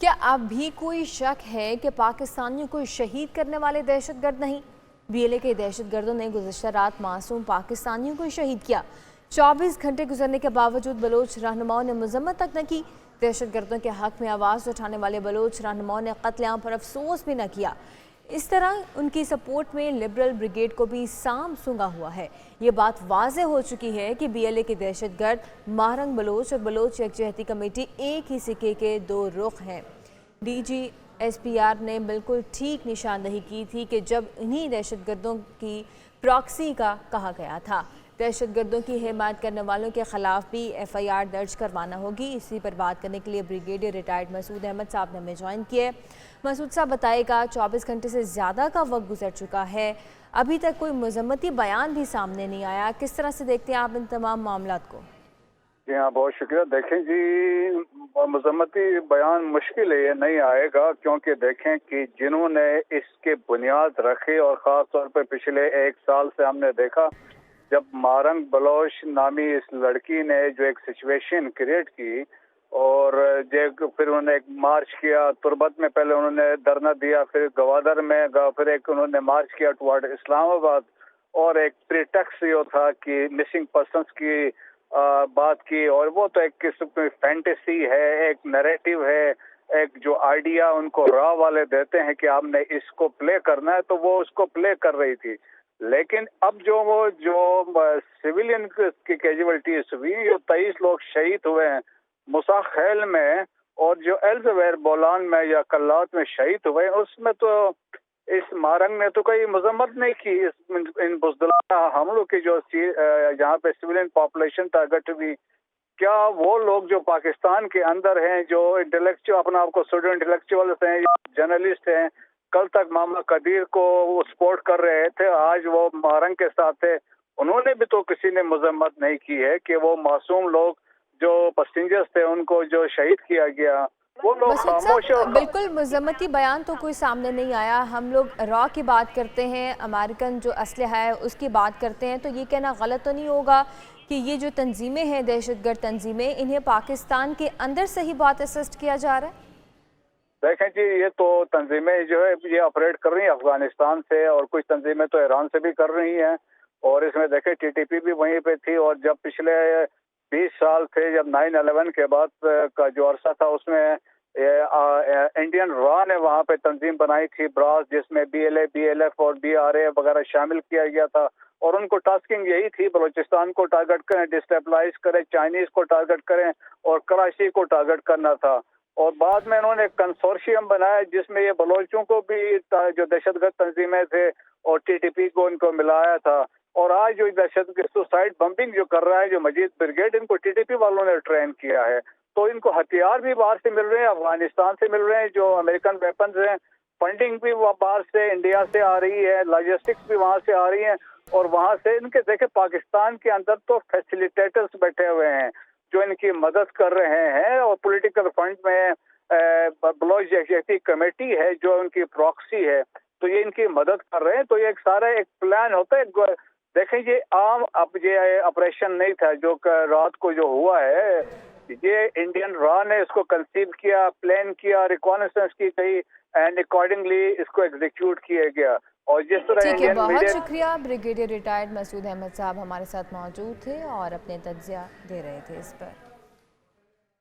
क्या अब भी कोई शक है कि पाकिस्तानियों को शहीद करने वाले दहशतगर्द नहीं? बीएलए के दहशतगर्दों ने गुज़श्ता रात मासूम पाकिस्तानियों को शहीद किया। 24 घंटे गुजरने के बावजूद बलोच रहनुमाओं ने मजम्मत तक न की। दहशतगर्दों के हक में आवाज़ उठाने वाले बलोच रहनुमाओं ने कत्लेआम पर अफसोस भी न किया। इस तरह उनकी सपोर्ट में लिबरल ब्रिगेड को भी साम सूंघा हुआ है। ये बात वाज़ेह हो चुकी है कि बीएलए के दहशतगर्द महारंग बलोच और बलोच यकजहती कमेटी एक ही सिक्के के दो रुख हैं। DGSPR ने बिल्कुल ठीक निशानदही की थी कि जब इन्हीं दहशतगर्दों की प्रॉक्सी का कहा गया था। दहशतगर्दों की हिमायत करने वालों के खिलाफ भी FIR दर्ज करवाना होगी। इसी पर बात करने के लिए ब्रिगेडियर रिटायर्ड मसूद अहमद साहब ने हमें ज्वाइन किया है। मसूद साहब बताएगा, 24 घंटे से ज़्यादा का वक्त गुजर चुका है, अभी तक कोई मजम्मती बयान भी सामने नहीं आया। किस तरह से देखते हैं आप इन तमाम मामलात को? जी हाँ, बहुत शुक्रिया। देखें जी, मजम्मती बयान मुश्किल है, ये नहीं आएगा, क्योंकि देखें कि जिन्होंने इसके बुनियाद रखे और ख़ास तौर पर पिछले एक साल से हमने देखा जब मारंग बलोच नामी इस लड़की ने जो एक सिचुएशन क्रिएट की और फिर उन्होंने एक मार्च किया। तुर्बत में पहले उन्होंने धरना दिया, फिर गवादर में फिर एक उन्होंने मार्च किया टुवर्ड इस्लामाबाद, और एक प्रीटेक्स्ट ये था कि मिसिंग पर्सन्स की बात की, और वो तो एक किस्म की फैंटेसी है, एक नैरेटिव है, एक जो आइडिया उनको रॉ वाले देते हैं कि आपने इसको प्ले करना है, तो वो उसको प्ले कर रही थी। लेकिन अब जो सिविलियन की कैजुअलिटीज हुई, जो 23 लोग शहीद हुए हैं मुसा खैल में, और जो एल्सवेयर बोलान में या कल्लात में शहीद हुए, उसमें तो इस मारंग ने तो कोई मजम्मत नहीं की इन बुज़दिलाना हमलों की जो यहाँ पे सिविलियन पॉपुलेशन टारगेट हुई। क्या वो लोग जो पाकिस्तान के अंदर हैं, जो इंटेलेक्चुअल अपना आपको स्टूडेंट इंटेलेक्चुअल्स हैं, जर्नलिस्ट हैं, कल तक मामा कदीर को वो सपोर्ट कर रहे थे, आज वो मारंग के साथ थे, उन्होंने भी तो किसी ने मजम्मत नहीं की है कि वो मासूम लोग जो पैसेंजर्स थे उनको जो शहीद किया गया, वो लोग खामोश। बिल्कुल मजम्मती बयान तो कोई सामने नहीं आया। हम लोग रॉ की बात करते हैं, अमेरिकन जो असलहा है उसकी बात करते हैं, तो ये कहना गलत तो नहीं होगा कि ये जो तंजीमें हैं, दहशतगर्द तंजीमें, इन्हें पाकिस्तान के अंदर से ही बहुत असिस्ट किया जा रहा है? देखें जी, ये तो तंजीमें जो है ये ऑपरेट कर रही हैं अफगानिस्तान से, और कुछ तंजीमें तो ईरान से भी कर रही हैं, और इसमें देखें TTP भी वहीं पे थी। और जब पिछले 20 साल थे, जब 9/11 के बाद का जो अरसा था, उसमें इंडियन रॉ ने वहाँ पे तंजीम बनाई थी ब्रास, जिसमें BLA, BLF और BRA वगैरह शामिल किया गया था, और उनको टास्किंग यही थी बलूचिस्तान को टारगेट करें, डिस्टेबलाइज करें, चाइनीज को टारगेट करें और कराची को टारगेट करना था। और बाद में इन्होंने एक कंसोर्शियम बनाया जिसमें ये बलोचों को भी जो दहशतगर्द तंजीमें थे और TTP को इनको मिलाया था। और आज जो दहशतगर्द सुसाइड बम्बिंग जो कर रहा है जो मजीद ब्रिगेड, इनको TTP वालों ने ट्रेन किया है, तो इनको हथियार भी बाहर से मिल रहे हैं, अफगानिस्तान से मिल रहे हैं, जो अमेरिकन वेपन्स हैं, फंडिंग भी बाहर से इंडिया से आ रही है, लॉजिस्टिक्स भी वहाँ से आ रही है, और वहाँ से इनके देखे पाकिस्तान के अंदर तो फैसिलिटेटर्स बैठे हुए हैं जो इनकी मदद कर रहे हैं, और पॉलिटिकल फंड में बलोच यकजहती कमेटी है जो उनकी प्रॉक्सी है, तो ये इनकी मदद कर रहे हैं। तो ये एक सारा एक प्लान होता है। देखें, ये आम अब ये ऑपरेशन नहीं था जो रात को जो हुआ है, ये इंडियन रॉ ने इसको कंसीव किया, प्लान किया, रिकॉनेसेंस की गई, एंड अकॉर्डिंगली इसको एग्जीक्यूट किया गया। और जिस तरह ठीक है, बहुत शुक्रिया। ब्रिगेडियर रिटायर्ड मसूद अहमद साहब हमारे साथ मौजूद थे और अपने तज्जिया दे रहे थे इस पर।